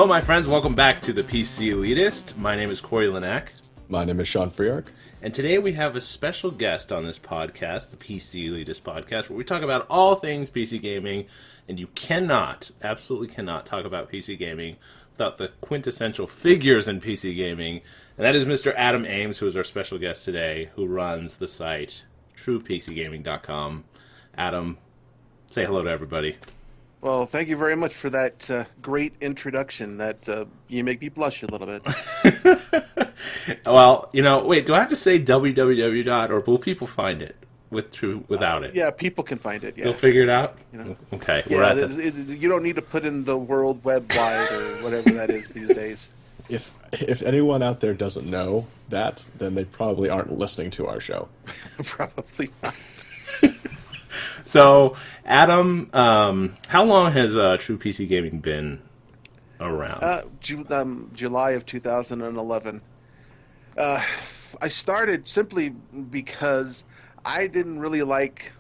my friends. Welcome back to the PC Elitist. My name is Corey Linack. My name is Sean Freark. And today we have a special guest on this podcast, the PC Elitist podcast, where we talk about all things PC gaming. And you cannot, absolutely cannot talk about PC gaming without the quintessential figures in PC gaming. And that is Mr. Adam Ames, who is our special guest today, who runs the site TruePCgaming.com. Adam, say hello to everybody. Well, thank you very much for that great introduction. That you make me blush a little bit. Well, wait, do I have to say www. Or will people find it without it? Yeah, people can find it. Yeah. They'll figure it out? Okay. Yeah, you don't need to put in the World Web Wide or whatever that is these days. If anyone out there doesn't know that, then they probably aren't listening to our show. Probably not. So, Adam, how long has True PC Gaming been around? July of 2011. I started simply because I didn't really like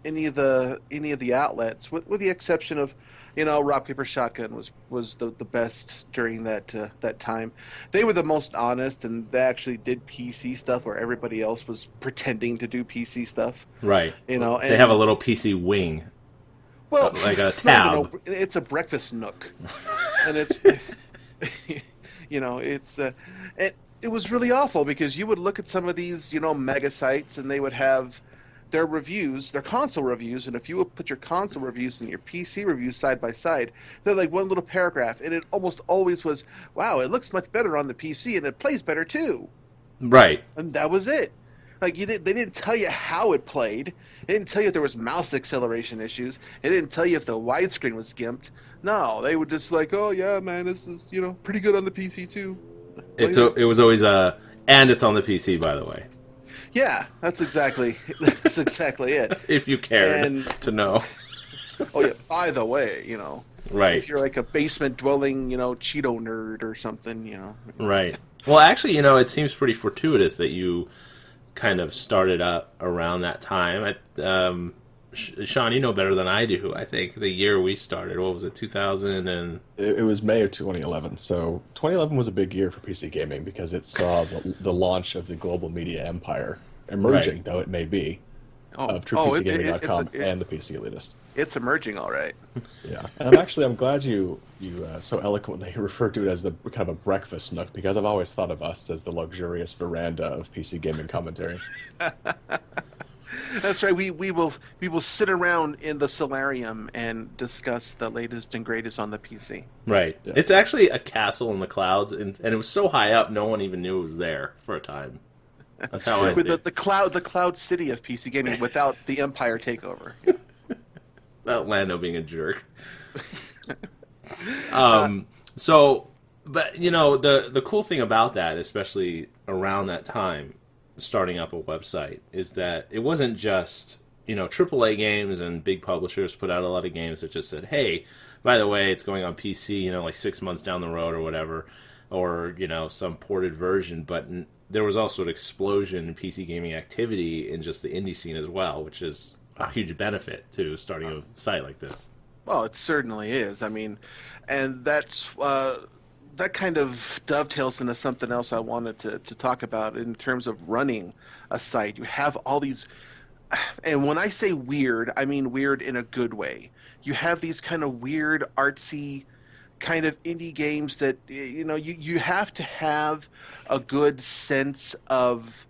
any of the outlets, with the exception of, Rock Paper Shotgun was the best during that time. They were the most honest, and they actually did PC stuff where everybody else was pretending to do PC stuff. Right. And they have a little PC wing. Well, like a tab. It's a breakfast nook, and it's it was really awful because you would look at some of these mega sites and they would have their reviews, their console reviews, and if you would put your console reviews and your PC reviews side by side, they're like one little paragraph, and it almost always was, wow, it looks much better on the PC, and it plays better too. Right. And that was it. Like, they didn't tell you how it played. They didn't tell you if there was mouse acceleration issues. They didn't tell you if the widescreen was gimped. No, they would just like, oh, yeah, man, this is, pretty good on the PC too. It was always and it's on the PC, by the way. Yeah, that's exactly it. If you cared to know. Oh yeah. By the way, right. If you're like a basement dwelling, Cheeto nerd or something, Right. Well, actually, it seems pretty fortuitous that you kind of started up around that time. Sean, you know better than I do. I think the year we started, what was it, 2000 and... It was May of 2011. So 2011 was a big year for PC gaming because it saw the launch of the global media empire emerging, though it may be, of TruePCgaming.com and the PC Elitist. It's emerging, all right. Yeah, and I'm glad you so eloquently referred to it as the kind of a breakfast nook, because I've always thought of us as the luxurious veranda of PC gaming commentary. That's right. We will sit around in the solarium and discuss the latest and greatest on the PC. Right. Yeah. It's actually a castle in the clouds, and it was so high up, no one even knew it was there for a time. That's how I see it. The cloud city of PC gaming without the Empire takeover. Without Lando being a jerk. But the cool thing about that, especially around that time, starting up a website, is that it wasn't just AAA games and big publishers put out a lot of games that just said, hey, by the way, it's going on PC like 6 months down the road or whatever, or some ported version. But there was also an explosion in PC gaming activity in just the indie scene as well, which is a huge benefit to starting a site like this. Well, it certainly is. I mean, and that's that kind of dovetails into something else I wanted to talk about in terms of running a site. You have all these, and when I say weird, I mean weird in a good way. You have these kind of weird, artsy, kind of indie games that, you have to have a good sense of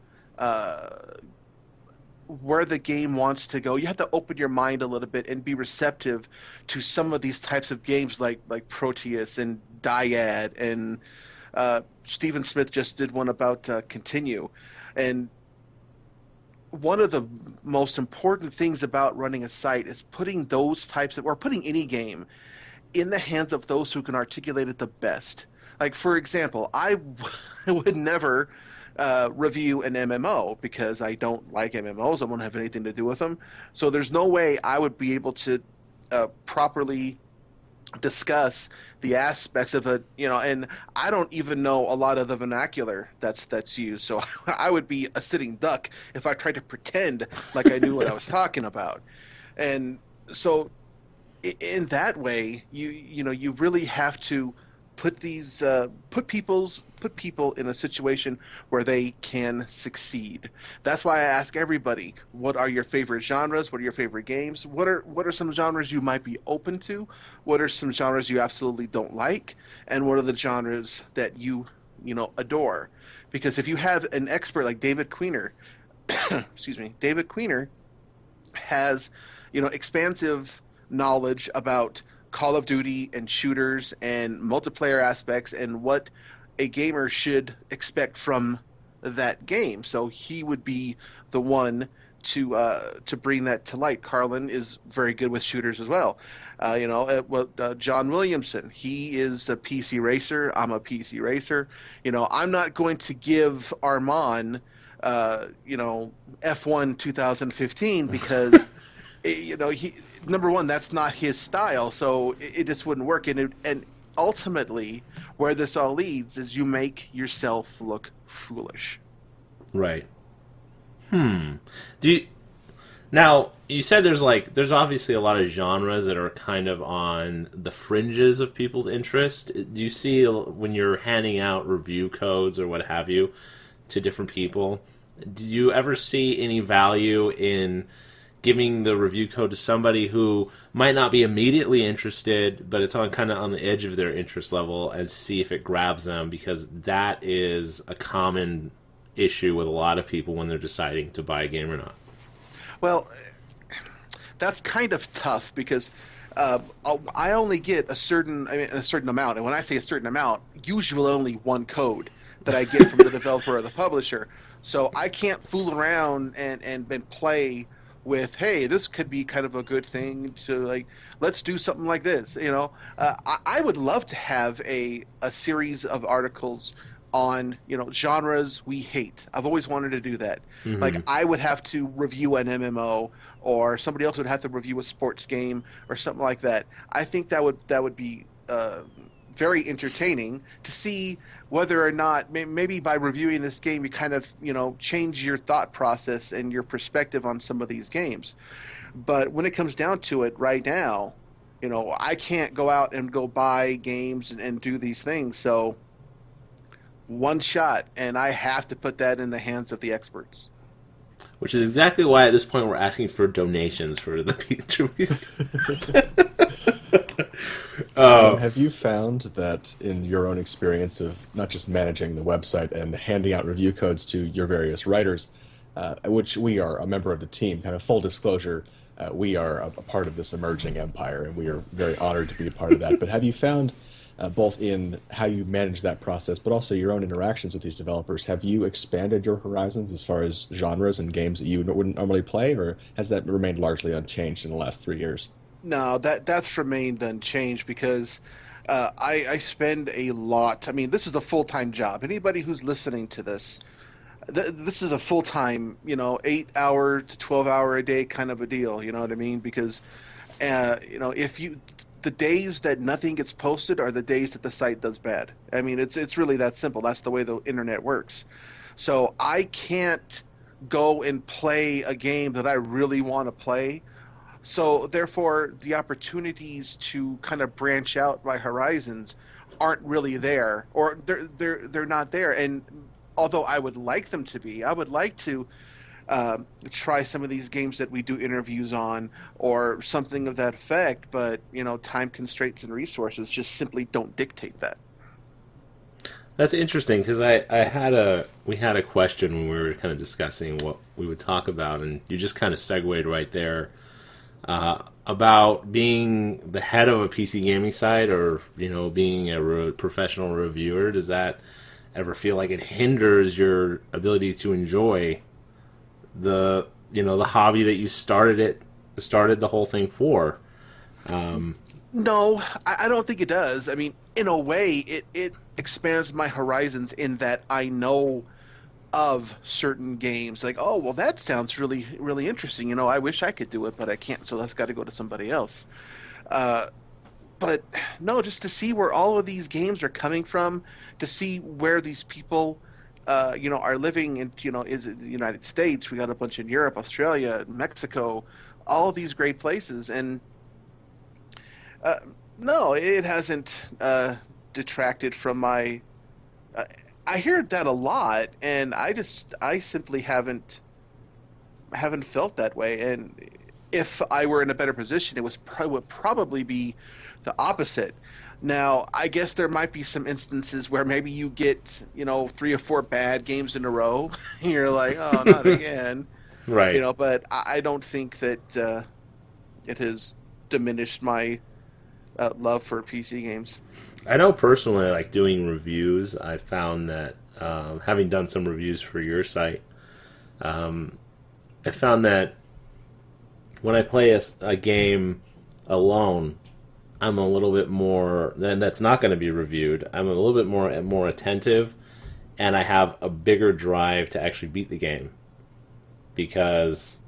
where the game wants to go. You have to open your mind a little bit and be receptive to some of these types of games like Proteus and Dyad, and Stephen Smith just did one about Continue. And one of the most important things about running a site is putting putting any game in the hands of those who can articulate it the best. Like, for example, I would never review an MMO because I don't like MMOs. I won't have anything to do with them. So there's no way I would be able to properly discuss the aspects of it, and I don't even know a lot of the vernacular that's used. So I would be a sitting duck if I tried to pretend like I knew what I was talking about. And so in that way, you really have to put people in a situation where they can succeed. That's why I ask everybody, what are your favorite genres? What are your favorite games? What are some genres you might be open to? What are some genres you absolutely don't like? And what are the genres that you adore? Because if you have an expert like David Queener, excuse me, David Queener has expansive knowledge about Call of Duty and shooters and multiplayer aspects and what a gamer should expect from that game. So he would be the one to bring that to light. Carlin is very good with shooters as well. John Williamson, he is a PC racer. I'm a PC racer. I'm not going to give Armand, F1 2015 because, he number one, that's not his style, so it just wouldn't work. And ultimately, where this all leads is you make yourself look foolish. Right. Now, you said there's obviously a lot of genres that are kind of on the fringes of people's interest. Do you see when you're handing out review codes or what have you to different people, do you ever see any value in giving the review code to somebody who might not be immediately interested, but it's kind of on the edge of their interest level, and see if it grabs them? Because that is a common issue with a lot of people when they're deciding to buy a game or not. Well, that's kind of tough because I only get a certain amount, and when I say a certain amount, usually only one code that I get from the developer or the publisher. So I can't fool around and play with, hey, this could be kind of a good thing to let's do something like this. I would love to have a series of articles on genres we hate. I've always wanted to do that. Mm-hmm. I would have to review an MMO, or somebody else would have to review a sports game or something like that. I think that would be very entertaining to see whether or not maybe by reviewing this game you kind of change your thought process and your perspective on some of these games. But when it comes down to it right now, I can't go out and go buy games and do these things. So one shot, and I have to put that in the hands of the experts. Which is exactly why at this point we're asking for donations for the TruePC. Have you found that in your own experience of not just managing the website and handing out review codes to your various writers, which we are a member of the team, kind of full disclosure, we are a part of this emerging empire, and we are very honored to be a part of that. But have you found, both in how you manage that process, but also your own interactions with these developers, have you expanded your horizons as far as genres and games that you wouldn't normally play, or has that remained largely unchanged in the last 3 years? No, that's remained unchanged because I spend a lot. I mean, this is a full-time job. Anybody who's listening to this, this is a full-time, 8-hour to 12-hour a day kind of a deal. You know what I mean? Because, the days that nothing gets posted are the days that the site does bad. I mean, it's really that simple. That's the way the internet works. So I can't go and play a game that I really want to play. So therefore, the opportunities to kind of branch out my horizons aren't really there, or they're not there. And although I would like them to be, I would like to try some of these games that we do interviews on, or something of that effect. But time constraints and resources just simply don't dictate that. That's interesting, because we had a question when we were kind of discussing what we would talk about, and you just kind of segued right there. About being the head of a PC gaming site, or being a professional reviewer. Does that ever feel like it hinders your ability to enjoy the hobby that you started the whole thing for? No, I don't think it does. I mean, in a way, it expands my horizons in that I know of certain games. Like, oh, well, that sounds really, really interesting. I wish I could do it, but I can't, so that's got to go to somebody else. But no, just to see where all of these games are coming from, to see where these people, are living in, is it the United States? We got a bunch in Europe, Australia, Mexico, all of these great places. And no, it hasn't detracted from my. I hear that a lot, and I simply haven't felt that way. And if I were in a better position, would probably be the opposite. Now, I guess there might be some instances where maybe you get, 3 or 4 bad games in a row. And you're like, oh, not again. Right. But I don't think that it has diminished my love for PC games. I know personally, like doing reviews, I found that having done some reviews for your site, I found that when I play a game alone, I'm a little bit more, and that's not going to be reviewed, I'm a little bit more attentive, and I have a bigger drive to actually beat the game. Because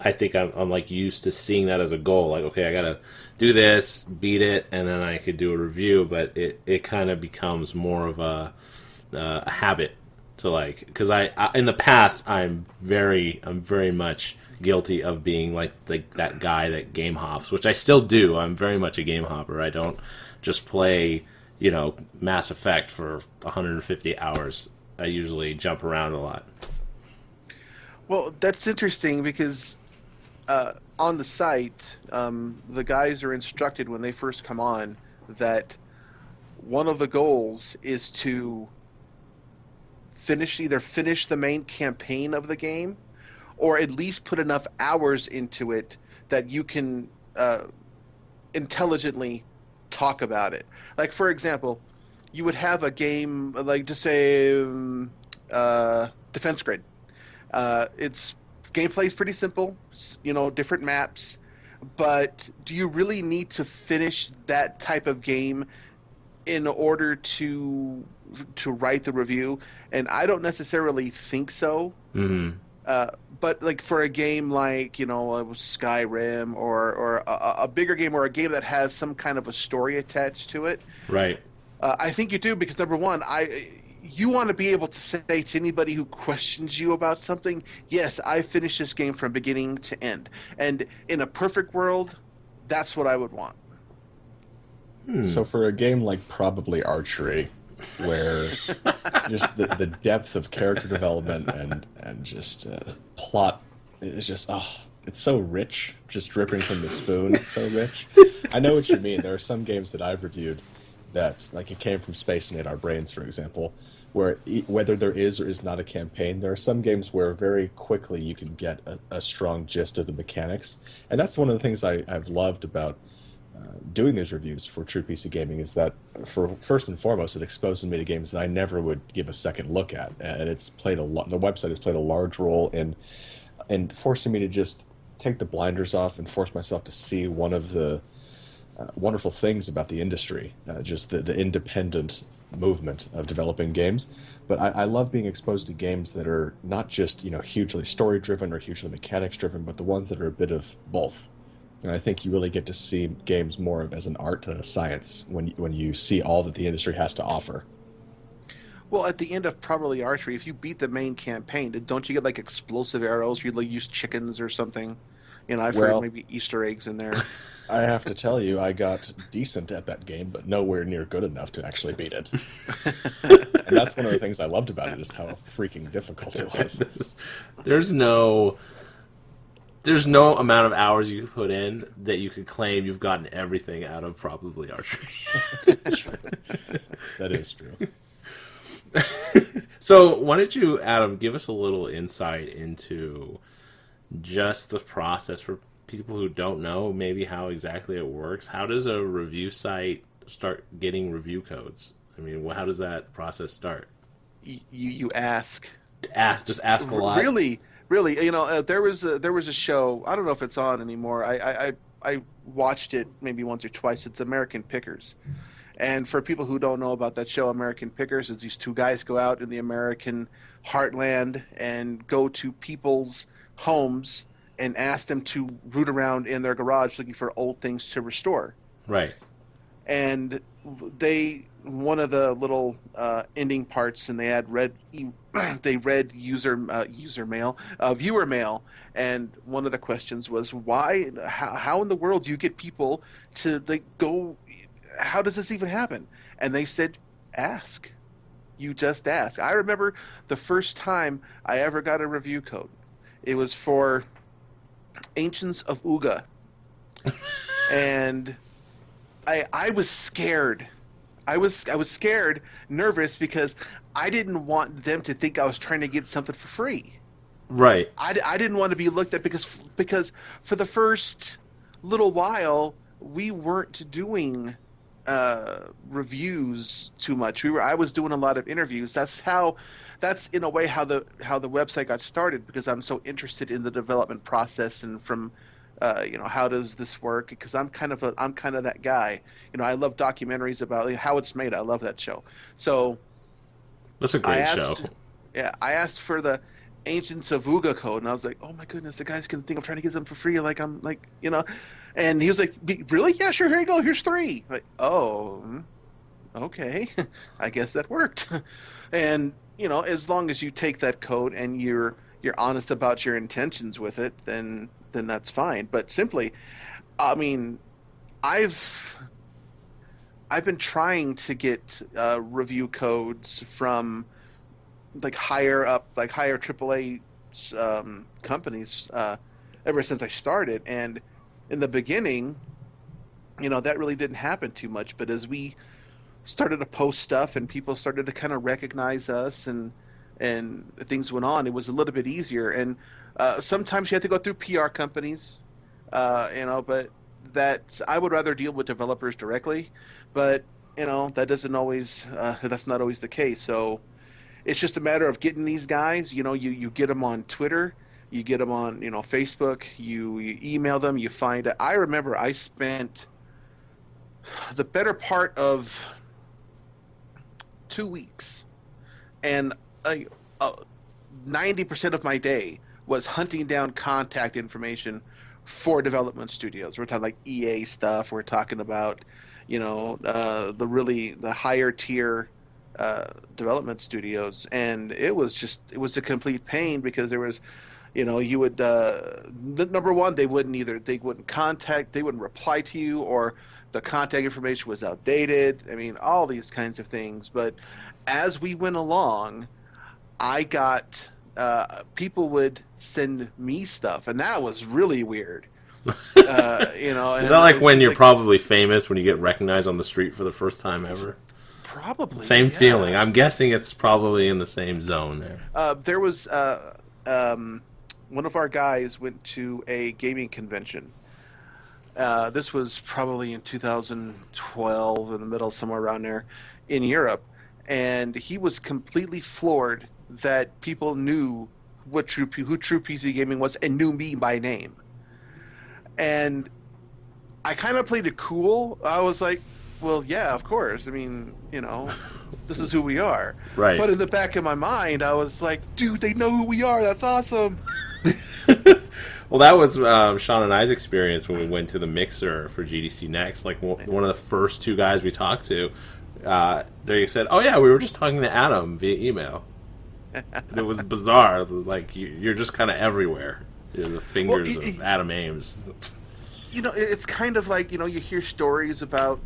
I think I'm like used to seeing that as a goal. Like, okay, I got to do this, beat it, and then I could do a review, but it kind of becomes more of a habit to like, because I in the past I'm very much guilty of being like that guy that game hops, which I still do. I'm very much a game hopper. I don't just play, Mass Effect for 150 hours. I usually jump around a lot. Well, that's interesting because on the site, the guys are instructed when they first come on that one of the goals is to either finish the main campaign of the game or at least put enough hours into it that you can intelligently talk about it. Like, for example, you would have a game, like, to say, Defense Grid. Its gameplay is pretty simple, different maps, but do you really need to finish that type of game in order to write the review? And I don't necessarily think so. Mm-hmm. But like for a game like Skyrim or a bigger game or a game that has some kind of a story attached to it, right? I think you do, because number one, you want to be able to say to anybody who questions you about something, yes, I finished this game from beginning to end. And in a perfect world, that's what I would want. So for a game like probably Archery, where just the depth of character development and just plot is just, it's so rich, just dripping from the spoon. It's so rich. I know what you mean. There are some games that I've reviewed that, like, it came from Space and Ate Our Brains, for example, where whether there is or is not a campaign, there are some games where very quickly you can get a strong gist of the mechanics. And that's one of the things I've loved about doing these reviews for TruePCgaming, is that, first and foremost, it exposes me to games that I never would give a second look at. And it's played the website has played a large role in forcing me to just take the blinders off and force myself to see one of the wonderful things about the industry, just the independent movement of developing games. But I love being exposed to games that are not just hugely story driven or hugely mechanics driven, but the ones that are a bit of both. And I think you really get to see games more as an art than a science when you see all that the industry has to offer. Well, at the end of probably Archery, if you beat the main campaign, don't you get like explosive arrows? You use chickens or something. I've heard maybe Easter eggs in there. I have to tell you, I got decent at that game, but nowhere near good enough to actually beat it. And that's one of the things I loved about it, is how freaking difficult it was. There's no amount of hours you could put in that you could claim you've gotten everything out of probably Archery. That's true. That is true. So why don't you, Adam, give us a little insight into just the process for people who don't know maybe how exactly it works. How does a review site start getting review codes? I mean, how does that process start? You ask. Just ask a lot. Really, there was a show. I don't know if it's on anymore. I watched it maybe once or twice. It's American Pickers. And for people who don't know about that show, American Pickers is these two guys go out in the American heartland and go to people's homes and ask them to root around in their garage looking for old things to restore. Right. And one of the little ending parts, and they had viewer mail, and one of the questions was, how in the world do you get people to go? How does this even happen? And they said, ask. You just ask. I remember the first time I ever got a review code. It was for Ancients of Uga. And I was scared. I was scared, nervous, because I didn't want them to think I was trying to get something for free. Right. I didn't want to be looked at because for the first little while we weren't doing reviews too much. I was doing a lot of interviews. That's in a way how the website got started, because I'm so interested in the development process and from how does this work? Because I'm kind of that guy. I love documentaries about how it's made. I love that show. So that's a great show. Yeah, I asked for the Ancients of Uga code, and I was like, oh my goodness, the guy's gonna think I'm trying to get them for free. And he was like, really? Yeah, sure. Here you go. Here's 3. Like, oh, okay. I guess that worked. And as long as you take that code and you're honest about your intentions with it, then that's fine. But simply, I mean, I've been trying to get review codes from higher AAA companies ever since I started. And in the beginning, that really didn't happen too much. But as we started to post stuff and people started to kind of recognize us and things went on, it was a little bit easier. And sometimes you have to go through PR companies, but I would rather deal with developers directly. But that doesn't always that's not always the case. So it's just a matter of getting these guys. You get them on Twitter, you get them on Facebook, you email them, you find it. I remember I spent the better part of 2 weeks, and 90% of my day was hunting down contact information for development studios. We're talking like EA stuff. We're talking about the higher tier development studios, and it was a complete pain, because there was you would number one, they wouldn't contact, they wouldn't reply to you, or the contact information was outdated. I mean, all these kinds of things. But as we went along, I got people would send me stuff, and that was really weird. Is that like when you're probably famous, when you get recognized on the street for the first time ever? Probably. Same feeling. I'm guessing it's probably in the same zone there. There was one of our guys went to a gaming convention. This was probably in 2012, in the middle, somewhere around there, in Europe, and he was completely floored that people knew who TruePCgaming was and knew me by name. And I kind of played it cool. I was like, well, yeah, of course. I mean, this is who we are. Right. But in the back of my mind, I was like, dude, they know who we are. That's awesome. Well, that was Sean and I's experience when we went to the Mixer for GDC Next. Like, one of the first 2 guys we talked to, they said, oh, yeah, we were just talking to Adam via email. It was bizarre. Like, you're just kind of everywhere. You're the fingers of Adam Ames. It's kind of like, you hear stories about,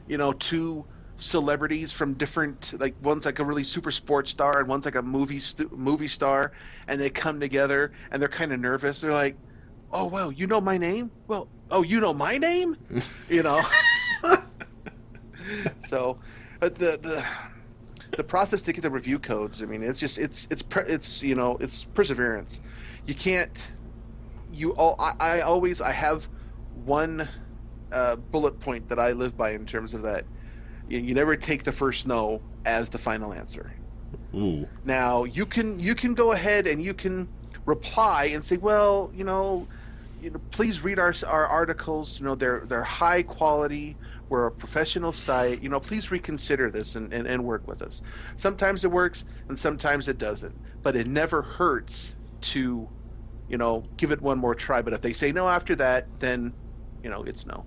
2 celebrities from different, like, one's like a really super sports star and one's like a movie star, and they come together and they're kind of nervous. They're like, oh, well, you know my name? Well, oh, you know my name? So, but the process to get the review codes, I mean, it's just it's perseverance. You can't. I have one bullet point that I live by in terms of that. You never take the first no as the final answer. Ooh. Now you can go ahead and you can reply and say, well, please read our articles. They're high quality. We're a professional site. Please reconsider this and work with us. Sometimes it works and sometimes it doesn't. But it never hurts to, give it one more try. But if they say no after that, then, it's no.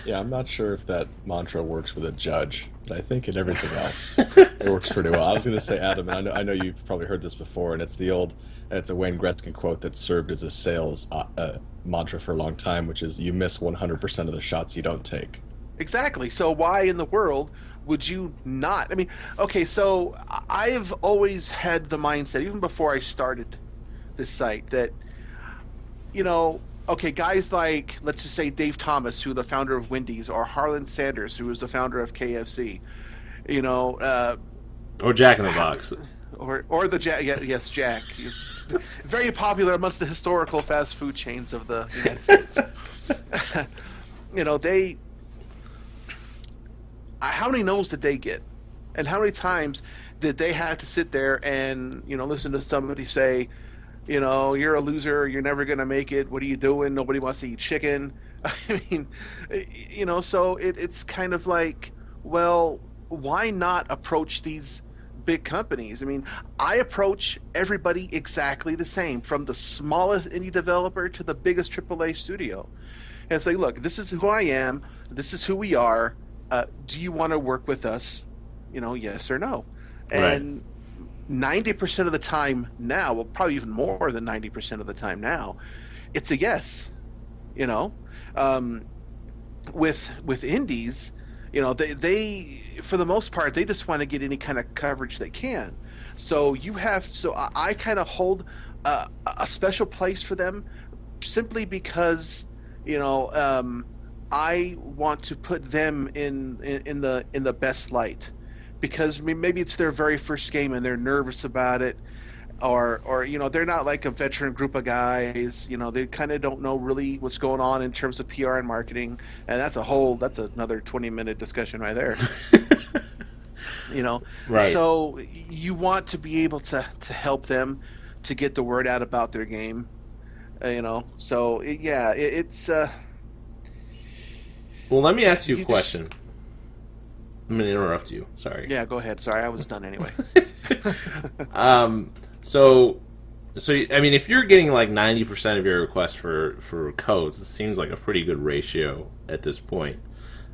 Yeah, I'm not sure if that mantra works with a judge, but I think in everything else it works pretty well. I was going to say, Adam, and I know you've probably heard this before, and it's a Wayne Gretzky quote that served as a sales mantra for a long time, which is, you miss 100% of the shots you don't take. Exactly. So why in the world would you not? I mean, okay, so I've always had the mindset, even before I started this site, that, okay, guys like, let's just say Dave Thomas, who the founder of Wendy's, or Harlan Sanders, who was the founder of KFC, or Jack in the Box, or the Jack, yes, Jack. He's very popular amongst the historical fast food chains of the United States. They. How many no's did they get, and how many times did they have to sit there and listen to somebody say, you're a loser, you're never gonna make it. What are you doing? Nobody wants to eat chicken. I mean, so it's kind of like, well, why not approach these big companies? I mean, I approach everybody exactly the same, from the smallest indie developer to the biggest AAA studio, and say, look, this is who I am, this is who we are. Do you want to work with us? Yes or no. And 90% of the time now, well, probably even more than 90% of the time now, it's a yes. With indies, they for the most part, they just want to get any kind of coverage they can. So I kind of hold a special place for them, simply because I want to put them in the best light, because maybe it's their very first game and they're nervous about it, or they're not like a veteran group of guys. They kind of don't know really what's going on in terms of PR and marketing, and that's another 20-minute discussion right there. Right. So you want to be able to help them to get the word out about their game. So it's. Well, let me ask you a question. I'm going to interrupt you. Sorry. Yeah, go ahead. Sorry, I was done anyway. So I mean, if you're getting like 90% of your requests for codes, it seems like a pretty good ratio at this point.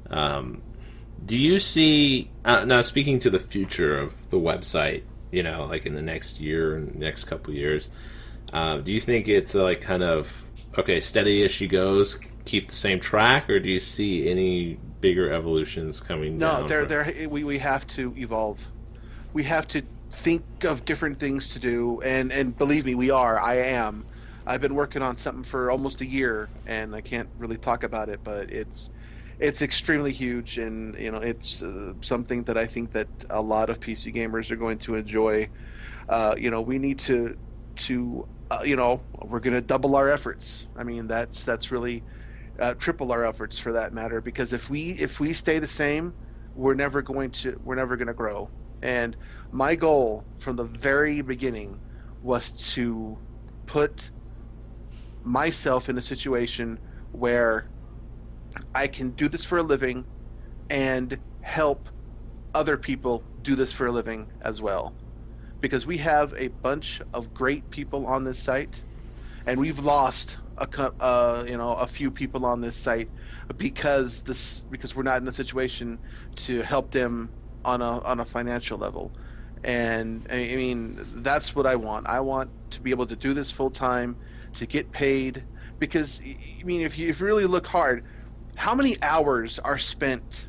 Do you see, now speaking to the future of the website, like in the next year and next couple of years, do you think it's like kind of, okay, steady as she goes, keep the same track, or do you see any bigger evolutions coming down? No, we have to evolve. We have to think of different things to do, and believe me, I am. I've been working on something for almost a year, and I can't really talk about it, but it's extremely huge, and it's something that I think that a lot of PC gamers are going to enjoy. We need to we're going to double our efforts. I mean, that's really triple our efforts, for that matter, because if we stay the same, we're never going to grow. And my goal from the very beginning was to put myself in a situation where I can do this for a living and help other people do this for a living as well, because we have a bunch of great people on this site, and we've lost a few people on this site because we're not in a situation to help them on a financial level. And I mean, that's what I want. I want to be able to do this full time, to get paid, because I mean, if you really look hard, how many hours are spent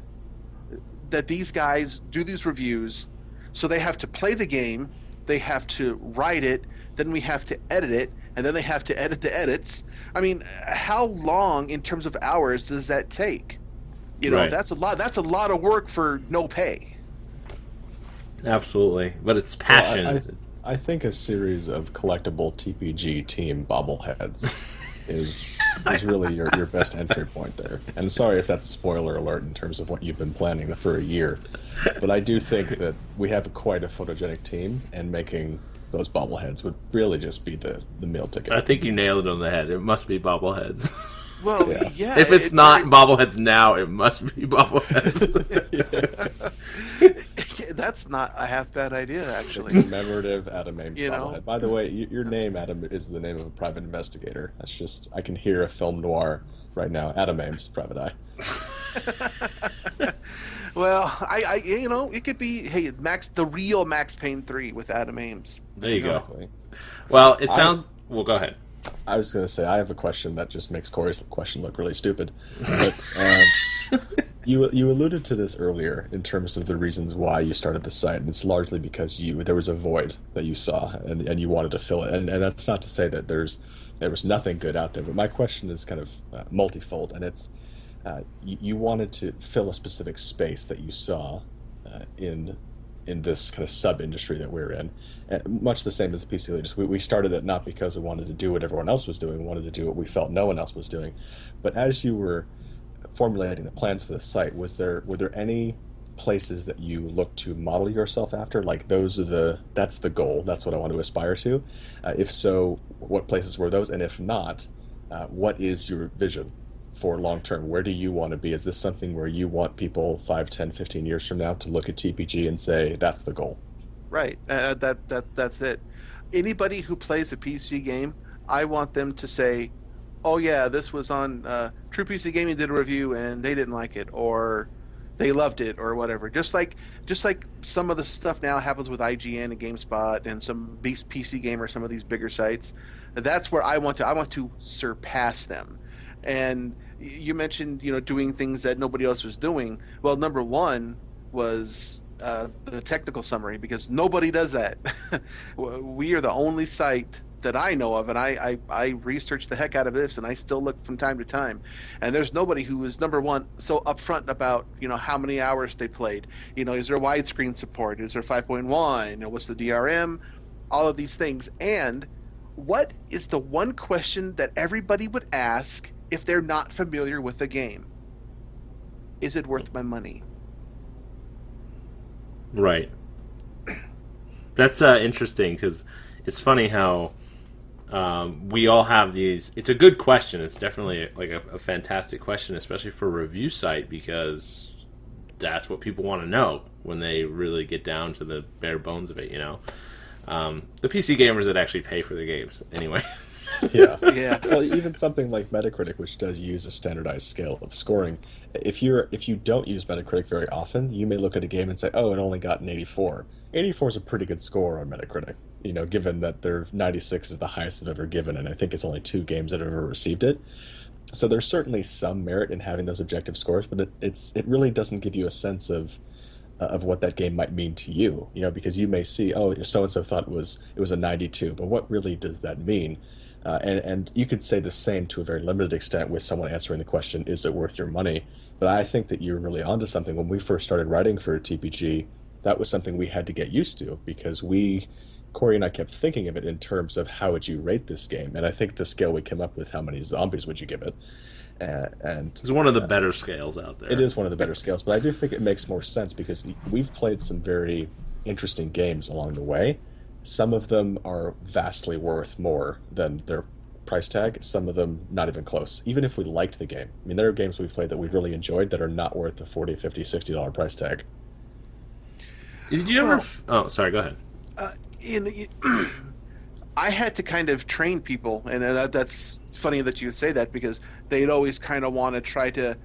that these guys do these reviews? So they have to play the game, they have to write it, then we have to edit it, and then they have to edit the edits. I mean, how long in terms of hours does that take? Right. That's a lot. That's a lot of work for no pay. Absolutely, but it's passion. Well, I think a series of collectible TPG team bobbleheads is really your best entry point there. And sorry if that's a spoiler alert in terms of what you've been planning for a year, but I do think that we have quite a photogenic team, and making those bobbleheads would really just be the meal ticket. I think you nailed it on the head. It must be bobbleheads. Well, yeah. If it's not bobbleheads now, it must be bobbleheads. That's not a half bad idea, actually. Commemorative Adam Ames bobblehead. By the way, your name, Adam, is the name of a private investigator. That's just, I can hear a film noir right now. Adam Ames, Private Eye. Well, I it could be, hey, the real Max Payne 3 with Adam Ames. There you go. Well, it sounds. Well, go ahead. I was going to say, I have a question that just makes Corey's question look really stupid. But, You alluded to this earlier in terms of the reasons why you started the site, and it's largely because there was a void that you saw and you wanted to fill it. And that's not to say that there was nothing good out there, but my question is kind of multifold, and it's you wanted to fill a specific space that you saw in this kind of sub-industry that we're in. And much the same as the PC Elitist. We started it not because we wanted to do what everyone else was doing. We wanted to do what we felt no one else was doing. But as you were formulating the plans for the site, were there any places that you look to model yourself after? Like that's the goal. That's what I want to aspire to. If so, what places were those? And if not, what is your vision for long term? Where do you want to be? Is this something where you want people 5, 10, 15 years from now to look at TPG and say that's the goal? Right. That's it. Anybody who plays a PC game, I want them to say, "Oh yeah, this was on TruePCgaming did a review and they didn't like it, or they loved it, or whatever." Just like some of the stuff now happens with IGN and GameSpot and some PC Gamer, some of these bigger sites. That's where I want to surpass them. And you mentioned, doing things that nobody else was doing. Well, number one was the technical summary, because nobody does that. We are the only site that I know of, and I research the heck out of this, and I still look from time to time. And there's nobody who is, number one, so upfront about, how many hours they played. Is there widescreen support? Is there 5.1? What's the DRM? All of these things. And what is the one question that everybody would ask if they're not familiar with the game? Is it worth my money? Right. That's interesting, because it's funny how we all have these. It's a good question. It's definitely like a fantastic question, especially for a review site, because that's what people want to know when they really get down to the bare bones of it. The PC gamers that actually pay for the games anyway. Yeah. Well, even something like Metacritic, which does use a standardized scale of scoring, if you don't use Metacritic very often, you may look at a game and say, "Oh, it only got an 84." 84 is a pretty good score on Metacritic, given that their 96 is the highest they've ever given, and I think it's only 2 games that have ever received it. So there's certainly some merit in having those objective scores, but it really doesn't give you a sense of what that game might mean to you, because you may see, oh, so and so thought it was a 92, but what really does that mean? And you could say the same to a very limited extent with someone answering the question, is it worth your money? But I think that you're really onto something. When we first started writing for TPG, that was something we had to get used to, because Corey and I kept thinking of it in terms of how would you rate this game? And I think the scale we came up with, how many zombies would you give it? And it's one of the better scales out there. It is one of the better scales, but I do think it makes more sense because we've played some very interesting games along the way. Some of them are vastly worth more than their price tag. Some of them not even close, even if we liked the game. I mean, there are games we've played that we've really enjoyed that are not worth the $40, $50, $60 price tag. Did you ever... Oh, sorry, go ahead. I had to kind of train people, and that's funny that you say that, because they'd always kind of want to try to,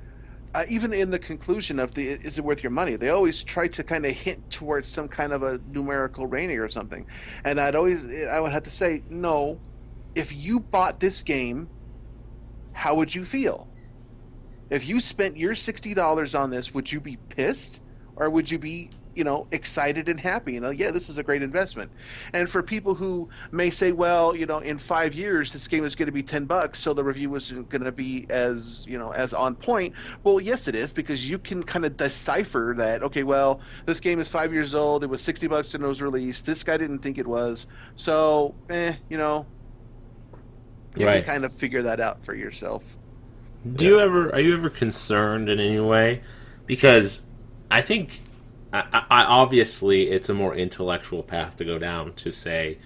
even in the conclusion of is it worth your money, they always try to kind of hint towards some kind of a numerical rating or something. And I would have to say, no, if you bought this game, how would you feel? If you spent your $60 on this, would you be pissed, or would you be excited and happy? Yeah, this is a great investment. And for people who may say, well, in 5 years this game is going to be $10, so the review isn't going to be as on point. Well, yes, it is, because you can kind of decipher that. Okay, well, this game is 5 years old. It was $60 when it was released. This guy didn't think it was. So, you can kind of figure that out for yourself. Are you ever concerned in any way? Because I think I obviously it's a more intellectual path to go down, to say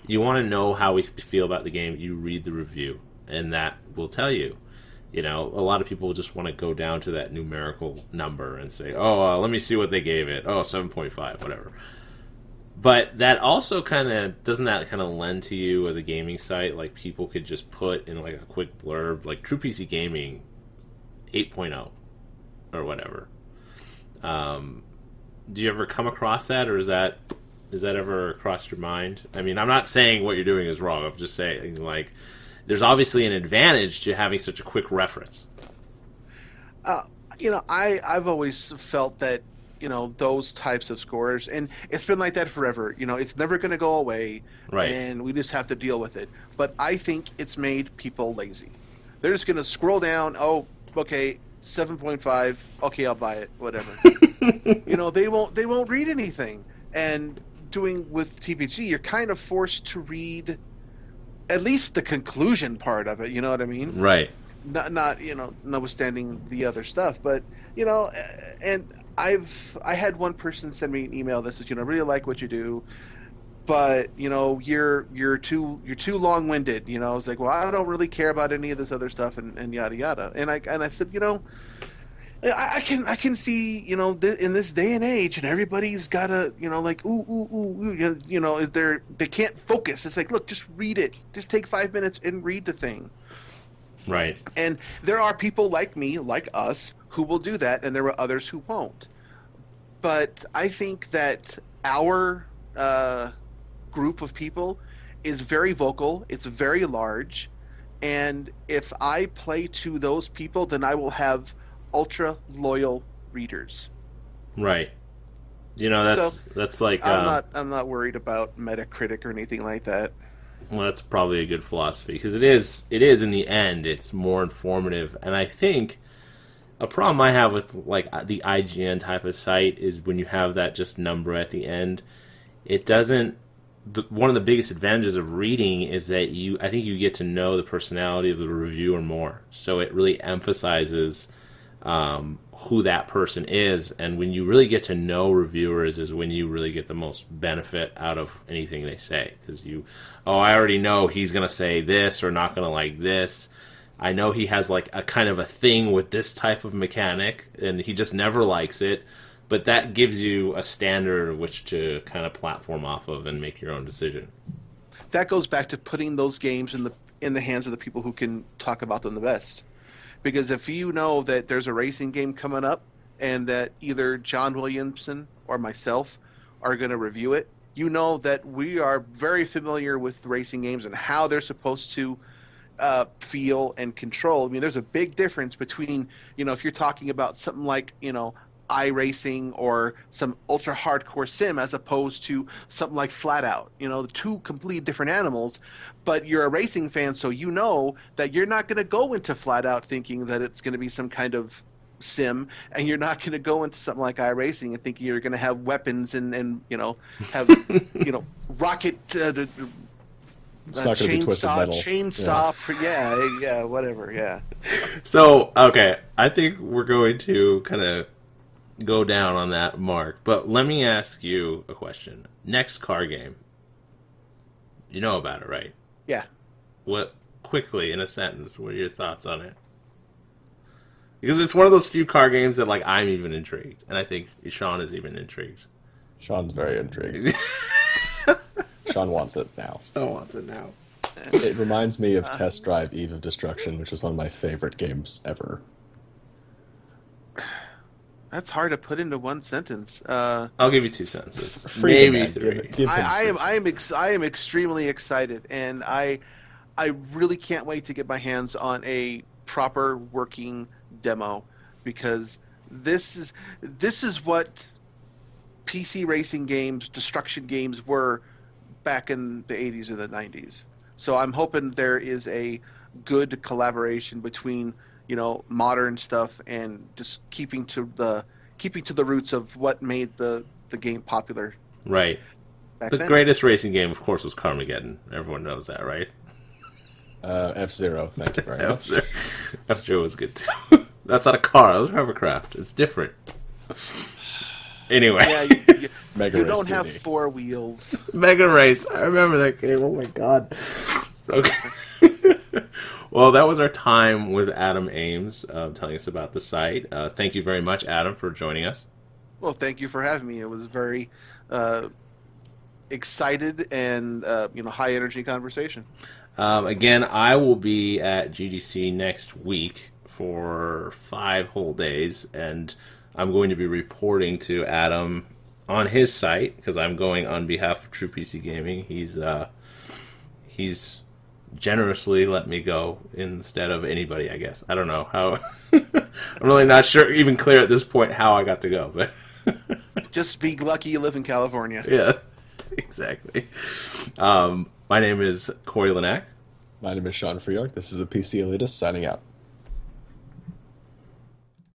you want to know how we feel about the game, you read the review, and that will tell you. A lot of people just want to go down to that numerical number and say, oh, let me see what they gave it. Oh, 7.5, whatever. But that also doesn't that lend to you as a gaming site? Like, people could just put in like a quick blurb, like TruePCgaming 8.0 or whatever. Do you ever come across that, or is that ever crossed your mind? I mean, I'm not saying what you're doing is wrong. I'm just saying, like, there's obviously an advantage to having such a quick reference. I've always felt that, those types of scores, and it's been like that forever. It's never going to go away, Right. and we just have to deal with it. But I think it's made people lazy. They're just going to scroll down. Oh, okay, 7.5. Okay, I'll buy it. Whatever. They won't read anything. And doing with TPG, you're kind of forced to read at least the conclusion part of it. You know what I mean? Right. Not notwithstanding the other stuff, but and I had one person send me an email that says, I really like what you do, but you're too long-winded. I was like, well, I don't really care about any of this other stuff, and yada yada. And I said, I can see, in this day and age, and everybody's gotta, like, they can't focus. It's like, look, just read it. Just take 5 minutes and read the thing. Right. And there are people like me, like us, who will do that, and there are others who won't. But I think that our group of people is very vocal. It's very large. And if I play to those people, then I will have ultra loyal readers. Right. That's like I'm not worried about Metacritic or anything like that. Well, that's probably a good philosophy, because it is in the end, it's more informative. And I think a problem I have with like the IGN type of site is when you have that just number at the end, it doesn't. One of the biggest advantages of reading is that I think you get to know the personality of the reviewer more. So it really emphasizes who that person is, and when you really get to know reviewers is when you really get the most benefit out of anything they say, because I already know he's going to say this or not going to like this. I know he has like a kind of a thing with this type of mechanic, and he just never likes it, but that gives you a standard of which to kind of platform off of and make your own decision. That goes back to putting those games in the hands of the people who can talk about them the best. Because if you know that there's a racing game coming up and that either John Williamson or myself are going to review it, you know that we are very familiar with racing games and how they're supposed to feel and control. I mean, there's a big difference between, if you're talking about something like, iRacing or some ultra hardcore sim as opposed to something like Flat Out. The two completely different animals, but you're a racing fan, so you know that you're not going to go into Flat Out thinking that it's going to be some kind of sim, and you're not going to go into something like iRacing and thinking you're going to have weapons and have rocket it's not going to be twisted metal. Chainsaw, yeah, whatever, yeah. So, okay, I think we're going to kind of go down on that mark, but let me ask you a question. Next car game, you know about it, right? Yeah. What, quickly, in a sentence, what are your thoughts on it? Because it's one of those few car games that, like, I'm even intrigued, and I think Sean is even intrigued. Sean's very intrigued. Sean wants it now. Sean wants it now. It reminds me of Test Drive Eve of Destruction, which is one of my favorite games ever. That's hard to put into one sentence. I'll give you two sentences, maybe three. I am extremely excited, and I really can't wait to get my hands on a proper working demo, because this is what PC racing games, destruction games were back in the 80s or the 90s. So I'm hoping there is a good collaboration between modern stuff and just keeping to the roots of what made the game popular. Right. The greatest racing game, of course, was Carmageddon. Everyone knows that, right? F-Zero. Thank you very much. F-Zero was good too. That's not a car. That was hovercraft. It's different. Anyway. Yeah, you don't 3D. have four wheels. Mega Race. I remember that game. Oh my god. Okay. Well, that was our time with Adam Ames telling us about the site. Thank you very much, Adam, for joining us. Well, thank you for having me. It was very excited and high energy conversation. Again, I will be at GDC next week for 5 whole days, and I'm going to be reporting to Adam on his site because I'm going on behalf of TruePCgaming. He's generously let me go instead of anybody, I guess. I don't know how. I'm really not sure, even clear at this point, how I got to go. But just be lucky you live in California. Yeah, exactly. My name is Corey Linack. My name is Sean Freeark. This is the PC Elitist signing out.